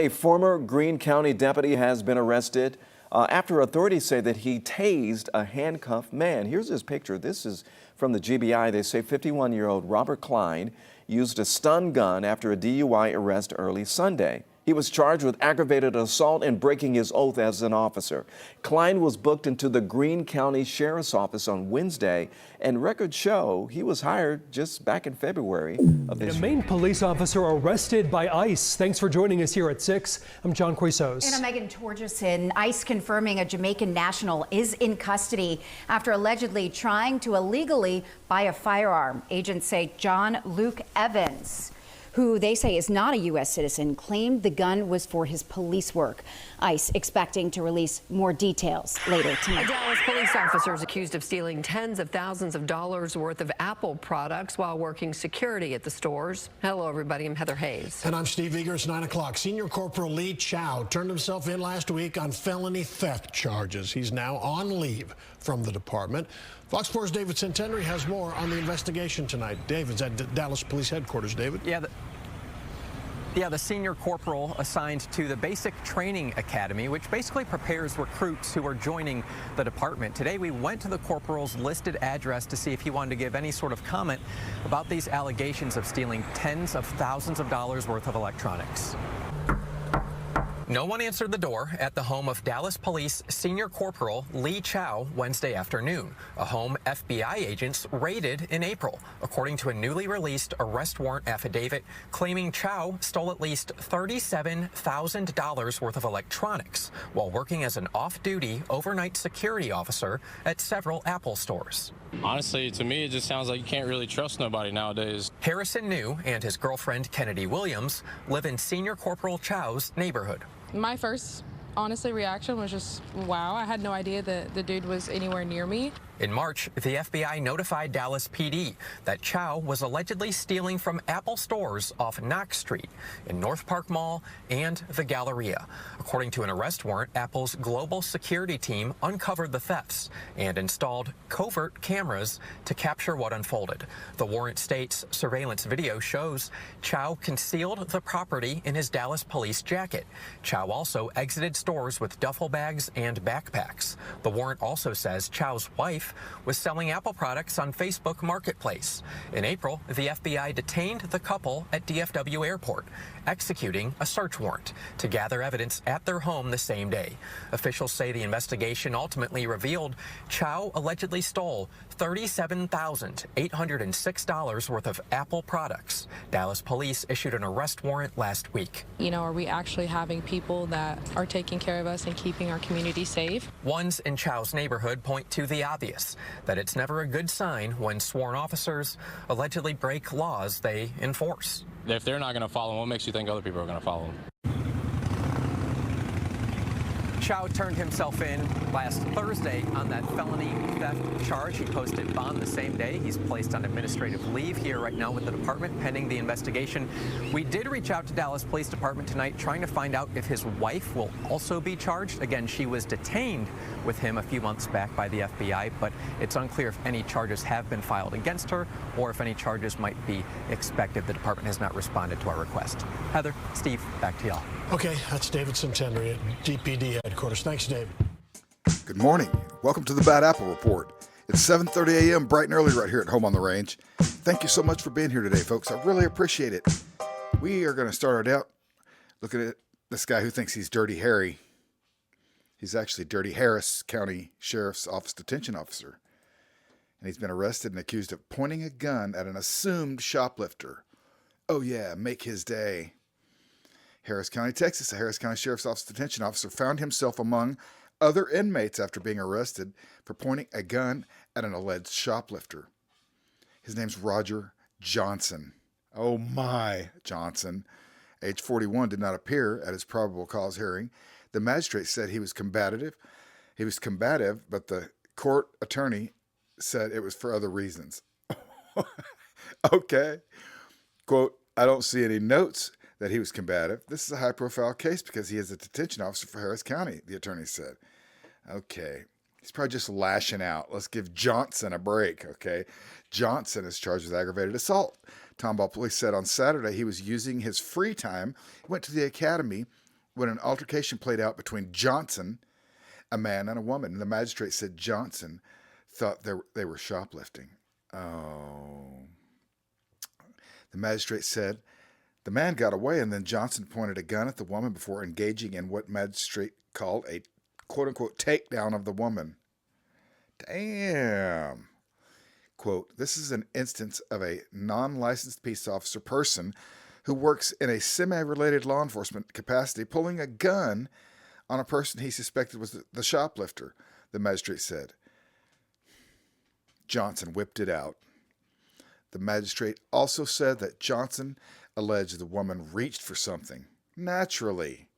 A former Greene County deputy has been arrested after authorities say that he tased a handcuffed man. Here's his picture. This is from the GBI. They say 51-year-old Robert Klein used a stun gun after a DUI arrest early Sunday. He was charged with aggravated assault and breaking his oath as an officer. Klein was booked into the Greene County Sheriff's Office on Wednesday, and records show he was hired just back in February of this year. A Maine police officer arrested by ICE. Thanks for joining us here at 6. I'm John Quizos. And I'm Megan Torgerson. ICE confirming a Jamaican national is in custody after allegedly trying to illegally buy a firearm. Agents say John Luke Evans, who they say is not a U.S. citizen, claimed the gun was for his police work. ICE expecting to release more details later tonight. Dallas police officers accused of stealing tens of thousands of dollars worth of Apple products while working security at the stores. Hello, everybody. I'm Heather Hayes. And I'm Steve Eager. It's 9 o'clock. Senior Corporal Lee Chow turned himself in last week on felony theft charges. He's now on leave from the department. Fox 4's David Centenary has more on the investigation tonight. David's at Dallas Police Headquarters. David? Yeah, the senior corporal assigned to the Basic Training Academy, which basically prepares recruits who are joining the department. Today, we went to the corporal's listed address to see if he wanted to give any sort of comment about these allegations of stealing tens of thousands of dollars worth of electronics. No one answered the door at the home of Dallas Police Senior Corporal Lee Chow Wednesday afternoon, a home FBI agents raided in April, according to a newly released arrest warrant affidavit claiming Chow stole at least $37,000 worth of electronics while working as an off-duty overnight security officer at several Apple stores. Honestly, to me, it just sounds like you can't really trust nobody nowadays. Harrison New and his girlfriend Kennedy Williams live in Senior Corporal Chow's neighborhood. My first, honestly, reaction was just, wow, I had no idea that the dude was anywhere near me. In March, the FBI notified Dallas PD that Chow was allegedly stealing from Apple stores off Knox Street in North Park Mall and the Galleria. According to an arrest warrant, Apple's global security team uncovered the thefts and installed covert cameras to capture what unfolded. The warrant states surveillance video shows Chow concealed the property in his Dallas police jacket. Chow also exited stores with duffel bags and backpacks. The warrant also says Chow's wife was selling Apple products on Facebook Marketplace. In April, the FBI detained the couple at DFW Airport, executing a search warrant to gather evidence at their home the same day. Officials say the investigation ultimately revealed Chow allegedly stole $37,806 worth of Apple products. Dallas police issued an arrest warrant last week. You know, are we actually having people that are taking care of us and keeping our community safe? Ones in Chow's neighborhood point to the obvious, that it's never a good sign when sworn officers allegedly break laws they enforce. If they're not going to follow them, what makes you think other people are going to follow them? Chow turned himself in last Thursday on that felony theft charge. He posted bond the same day. He's placed on administrative leave here right now with the department pending the investigation. We did reach out to Dallas Police Department tonight trying to find out if his wife will also be charged. Again, she was detained with him a few months back by the FBI, but it's unclear if any charges have been filed against her or if any charges might be expected. The department has not responded to our request. Heather, Steve, back to y'all. Okay, that's David Centenary at DPD Headquarters. Thanks, David. Good morning. Welcome to the Bad Apple Report. It's 7:30 a.m. bright and early right here at home on the range. Thank you so much for being here today, folks. I really appreciate it. We are going to start out looking at this guy who thinks he's Dirty Harry. He's actually Dirty Harris County Sheriff's Office Detention Officer. And he's been arrested and accused of pointing a gun at an assumed shoplifter. Oh yeah, make his day. Harris County, Texas, a Harris County Sheriff's Office Detention Officer found himself among other inmates after being arrested for pointing a gun at an alleged shoplifter. His name's Roger Johnson. Oh my, Johnson. Age 41, did not appear at his probable cause hearing. The magistrate said he was combative. But the court attorney said it was for other reasons. Okay. Quote, I don't see any notes that he was combative. This is a high-profile case because he is a detention officer for Harris County, the attorney said. Okay. He's probably just lashing out. Let's give Johnson a break, okay? Johnson is charged with aggravated assault. Tomball police said on Saturday he was using his free time. He went to the academy when an altercation played out between Johnson, a man, and a woman. The magistrate said Johnson thought they were shoplifting. Oh. The magistrate said the man got away, and then Johnson pointed a gun at the woman before engaging in what magistrate called a quote-unquote takedown of the woman. Damn. Quote, this is an instance of a non-licensed peace officer person who works in a semi-related law enforcement capacity pulling a gun on a person he suspected was the shoplifter, the magistrate said. Johnson whipped it out. The magistrate also said that Johnson alleged the woman reached for something, naturally,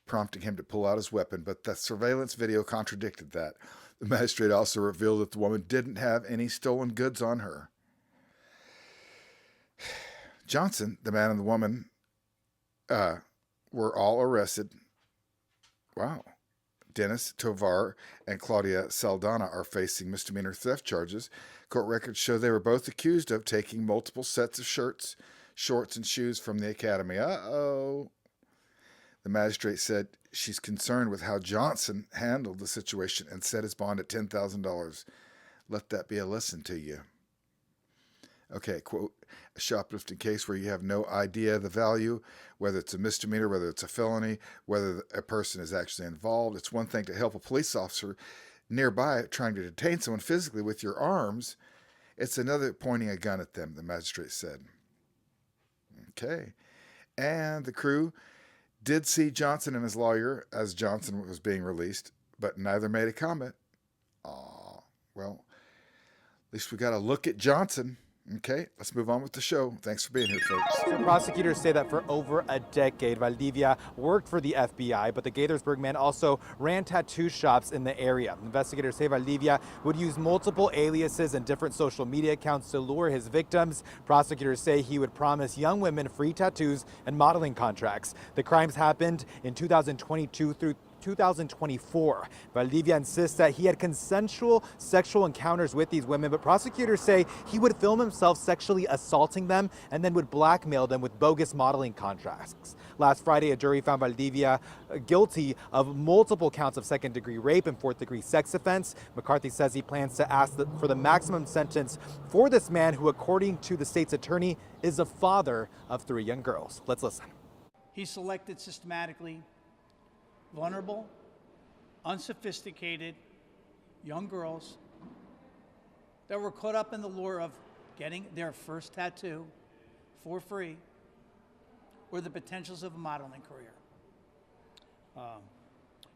prompting him to pull out his weapon, but the surveillance video contradicted that. The magistrate also revealed that the woman didn't have any stolen goods on her. Johnson, the man and the woman, were all arrested. Wow. Dennis Tovar and Claudia Saldana are facing misdemeanor theft charges. Court records show they were both accused of taking multiple sets of shirts, shorts, and shoes from the academy. Uh-oh. The magistrate said she's concerned with how Johnson handled the situation and set his bond at $10,000. Let that be a lesson to you. Okay, quote, a shoplifting case where you have no idea the value, whether it's a misdemeanor, whether it's a felony, whether a person is actually involved. It's one thing to help a police officer nearby trying to detain someone physically with your arms. It's another pointing a gun at them, the magistrate said. Okay. And the crew did see Johnson and his lawyer as Johnson was being released, but neither made a comment. Aw, well, at least we got to look at Johnson. Okay, let's move on with the show. Thanks for being here, folks. So prosecutors say that for over a decade, Valdivia worked for the FBI, but the Gaithersburg man also ran tattoo shops in the area. Investigators say Valdivia would use multiple aliases and different social media accounts to lure his victims. Prosecutors say he would promise young women free tattoos and modeling contracts. The crimes happened in 2022 through 2024. Valdivia insists that he had consensual sexual encounters with these women, but prosecutors say he would film himself sexually assaulting them and then would blackmail them with bogus modeling contracts. Last Friday, a jury found Valdivia guilty of multiple counts of second-degree rape and fourth-degree sex offense. McCarthy says he plans to ask for the maximum sentence for this man who, according to the state's attorney, is the father of 3 young girls. Let's listen. He selected systematically vulnerable, unsophisticated young girls that were caught up in the lure of getting their first tattoo for free or the potentials of a modeling career.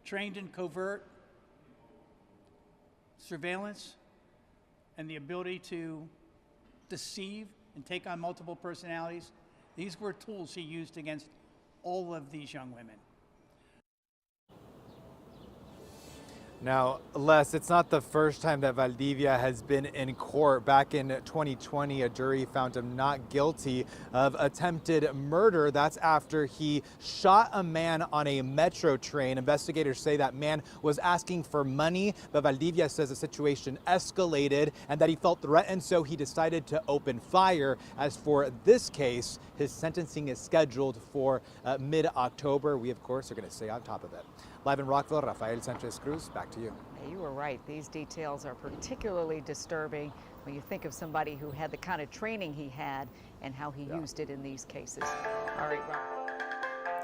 Trained in covert surveillance and the ability to deceive and take on multiple personalities, these were tools he used against all of these young women. Now, Les, it's not the first time that Valdivia has been in court. Back in 2020, a jury found him not guilty of attempted murder. That's after he shot a man on a metro train. Investigators say that man was asking for money, but Valdivia says the situation escalated and that he felt threatened, so he decided to open fire. As for this case, his sentencing is scheduled for mid-October. We, of course, are going to stay on top of it. Live in Rockville, Rafael Sanchez Cruz, back to you. You were right. These details are particularly disturbing when you think of somebody who had the kind of training he had and how he used it in these cases. All right, Rob.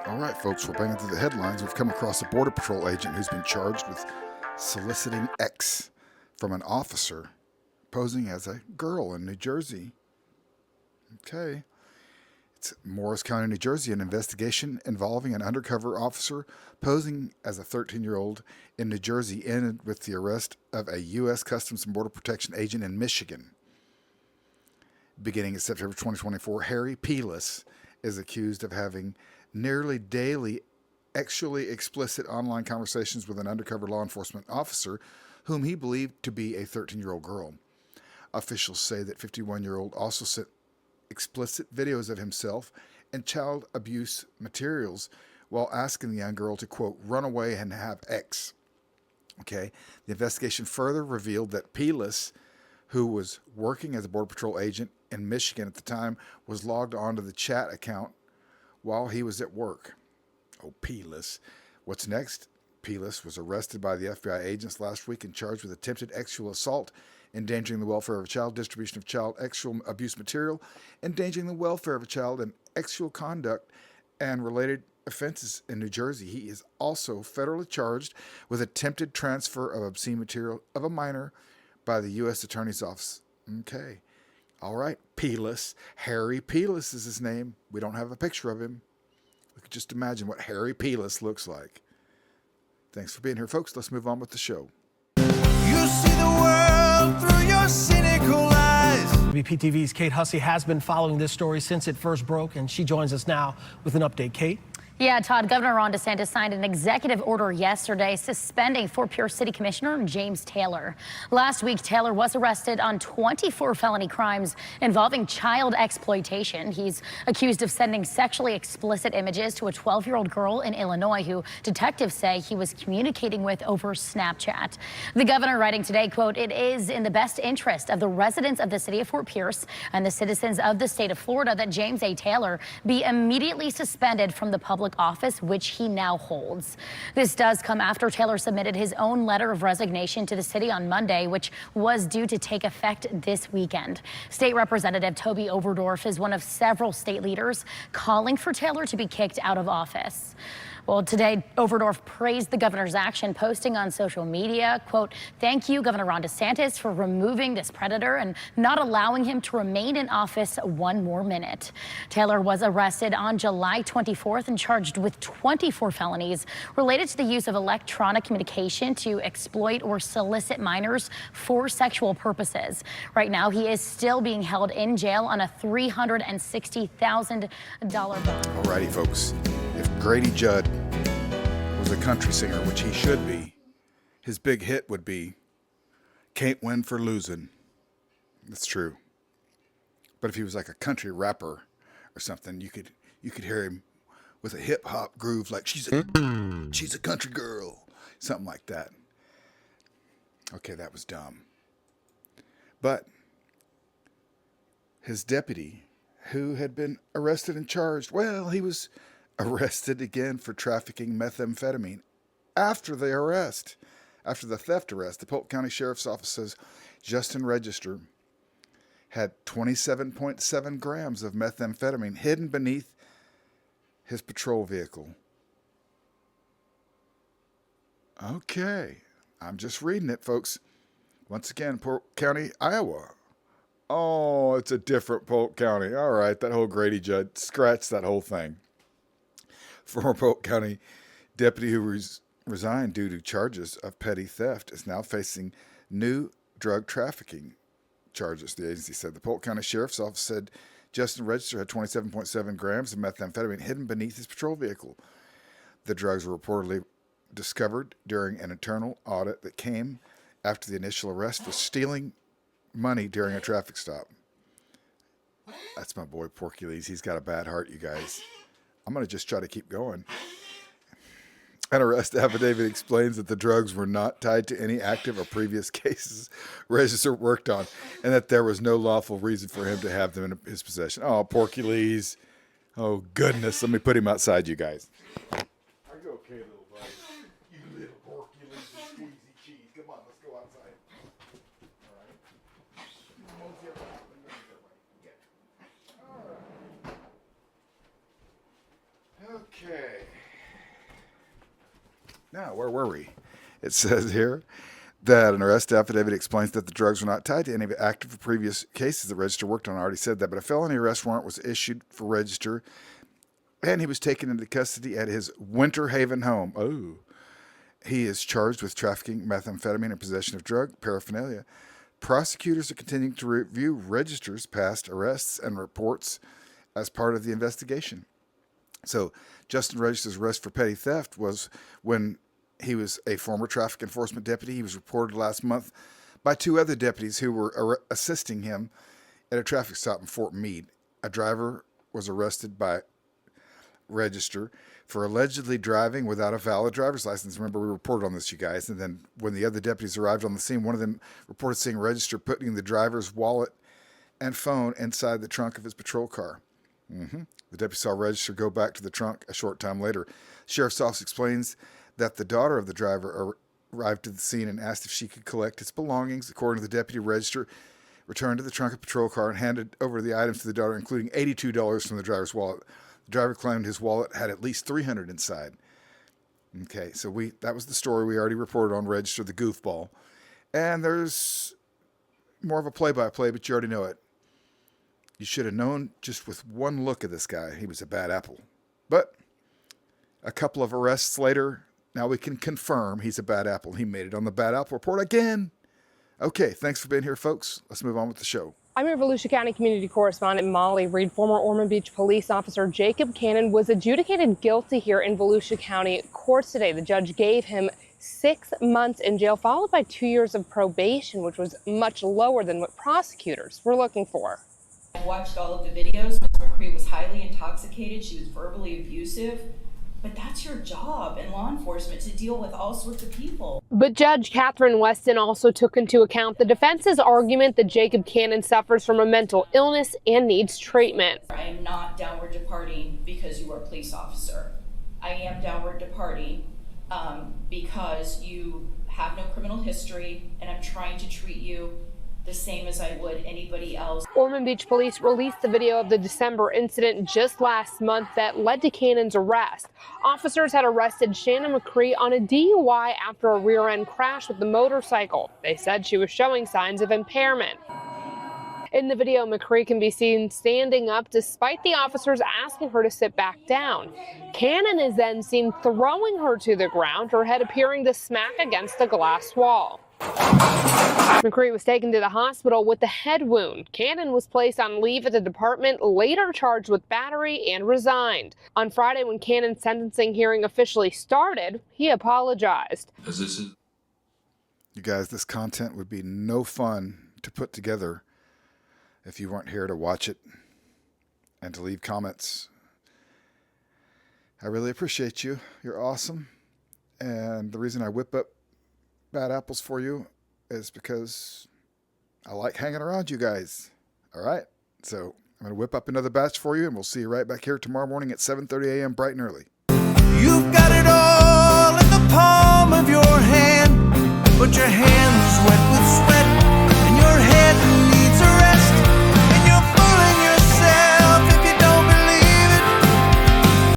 All right, folks, we're banging through the headlines. We've come across a Border Patrol agent who's been charged with soliciting X from an officer posing as a girl in New Jersey. Okay. It's Morris County, New Jersey. An investigation involving an undercover officer posing as a 13-year-old in New Jersey ended with the arrest of a U.S. Customs and Border Protection agent in Michigan. Beginning in September 2024, Harry Hairless is accused of having nearly daily sexually explicit online conversations with an undercover law enforcement officer whom he believed to be a 13-year-old girl. Officials say that 51-year-old also sent explicit videos of himself and child abuse materials while asking the young girl to, quote, run away and have X. Okay. The investigation further revealed that Hairless, who was working as a Border Patrol agent in Michigan at the time, was logged onto the chat account while he was at work. Oh, Hairless. What's next? Hairless was arrested by the FBI agents last week and charged with attempted sexual assault, endangering the welfare of a child, distribution of child sexual abuse material, endangering the welfare of a child, and sexual conduct and related offenses in New Jersey. He is also federally charged with attempted transfer of obscene material of a minor by the U.S. Attorney's Office. Okay. All right. Hairless. Harry Hairless is his name. We don't have a picture of him. We could just imagine what Harry Hairless looks like. Thanks for being here, folks. Let's move on with the show. You see the world through your cynical eyes. WPTV's Kate Hussey has been following this story since it first broke, and she joins us now with an update. Kate? Yeah, Todd, Governor Ron DeSantis signed an executive order yesterday suspending Fort Pierce City Commissioner James Taylor. Last week, Taylor was arrested on 24 felony crimes involving child exploitation. He's accused of sending sexually explicit images to a 12-year-old girl in Illinois who detectives say he was communicating with over Snapchat. The governor writing today, quote, "It is in the best interest of the residents of the city of Fort Pierce and the citizens of the state of Florida that James A. Taylor be immediately suspended from the public office, which he now holds." This does come after Taylor submitted his own letter of resignation to the city on Monday, which was due to take effect this weekend. State Representative Toby Overdorf is one of several state leaders calling for Taylor to be kicked out of office. Well, today, Overdorf praised the governor's action, posting on social media, quote, "Thank you, Governor Ron DeSantis, for removing this predator and not allowing him to remain in office one more minute." Taylor was arrested on July 24th and charged with 24 felonies related to the use of electronic communication to exploit or solicit minors for sexual purposes. Right now, he is still being held in jail on a $360,000 bond. All righty, folks. If Grady Judd was a country singer, which he should be, his big hit would be "Can't Win for Losing." That's true. But if he was like a country rapper or something, you could hear him with a hip hop groove, like she's a country girl, something like that. Okay, that was dumb. But his deputy, who had been arrested and charged, well, he was arrested again for trafficking methamphetamine after the theft arrest. The Polk County Sheriff's Office says Justin Register had 27.7 grams of methamphetamine hidden beneath his patrol vehicle. Okay, I'm just reading it, folks. Once again, Polk County, Iowa. Oh, it's a different Polk County. All right, that whole Grady Judd, scratch that whole thing. Former Polk County deputy who resigned due to charges of petty theft is now facing new drug trafficking charges, the agency said. The Polk County Sheriff's Office said Justin Register had 27.7 grams of methamphetamine hidden beneath his patrol vehicle. The drugs were reportedly discovered during an internal audit that came after the initial arrest for stealing money during a traffic stop. That's my boy Porcules. He's got a bad heart, you guys. I'm going to just try to keep going. An arrest affidavit explains that the drugs were not tied to any active or previous cases Register worked on, and that there was no lawful reason for him to have them in his possession. Oh, Porcules. Oh, goodness. Let me put him outside, you guys. Are you okay, little buddy? You little Porcules, squeezy cheese. Come on, let's go outside. All right. Okay. Now, where were we? It says here that an arrest affidavit explains that the drugs were not tied to any active or previous cases that Register worked on. I already said that, but a felony arrest warrant was issued for Register, and he was taken into custody at his Winter Haven home. Oh. He is charged with trafficking methamphetamine and possession of drug paraphernalia. Prosecutors are continuing to review Register's past arrests and reports as part of the investigation. So Justin Register's arrest for petty theft was when he was a former traffic enforcement deputy. He was reported last month by two other deputies who were assisting him at a traffic stop in Fort Meade. A driver was arrested by Register for allegedly driving without a valid driver's license. Remember, we reported on this, you guys. And then when the other deputies arrived on the scene, one of them reported seeing Register putting the driver's wallet and phone inside the trunk of his patrol car. The deputy saw register go back to the trunk a short time later. Sheriff's office explains that the daughter of the driver arrived to the scene and asked if she could collect his belongings. According to the deputy, register returned to the trunk of a patrol car and handed over the items to the daughter, including $82 from the driver's wallet. The driver claimed his wallet had at least $300 inside. Okay, so that was the story we already reported on Register, the goofball. And there's more of a play-by-play, but you already know it. You should have known just with one look at this guy, he was a bad apple. But a couple of arrests later, now we can confirm he's a bad apple. He made it on the Bad Apple Report again. Okay, thanks for being here, folks. Let's move on with the show. I'm your Volusia County community correspondent, Molly Reed. Former Ormond Beach police officer Jacob Cannon was adjudicated guilty here in Volusia County courts today. The judge gave him 6 months in jail, followed by 2 years of probation, which was much lower than what prosecutors were looking for. I watched all of the videos. Ms. McCree was highly intoxicated. She was verbally abusive. But that's your job in law enforcement, to deal with all sorts of people. But Judge Catherine Weston also took into account the defense's argument that Jacob Cannon suffers from a mental illness and needs treatment. I am not downward departing because you are a police officer. I am downward departing because you have no criminal history, and I'm trying to treat you the same as I would anybody else. Ormond Beach police released the video of the December incident just last month that led to Cannon's arrest. Officers had arrested Shannon McCree on a DUI after a rear-end crash with the motorcycle. They said she was showing signs of impairment. In the video, McCree can be seen standing up despite the officers asking her to sit back down. Cannon is then seen throwing her to the ground, her head appearing to smack against the glass wall. McCree was taken to the hospital with a head wound. Cannon was placed on leave at the department, later charged with battery, and resigned. On Friday, when Cannon's sentencing hearing officially started, he apologized. You guys, this content would be no fun to put together if you weren't here to watch it and to leave comments. I really appreciate you. You're awesome. And the reason I whip up bad apples for you is because I like hanging around you guys. All right? So I'm going to whip up another batch for you, and we'll see you right back here tomorrow morning at 7:30 a.m. bright and early. You've got it all.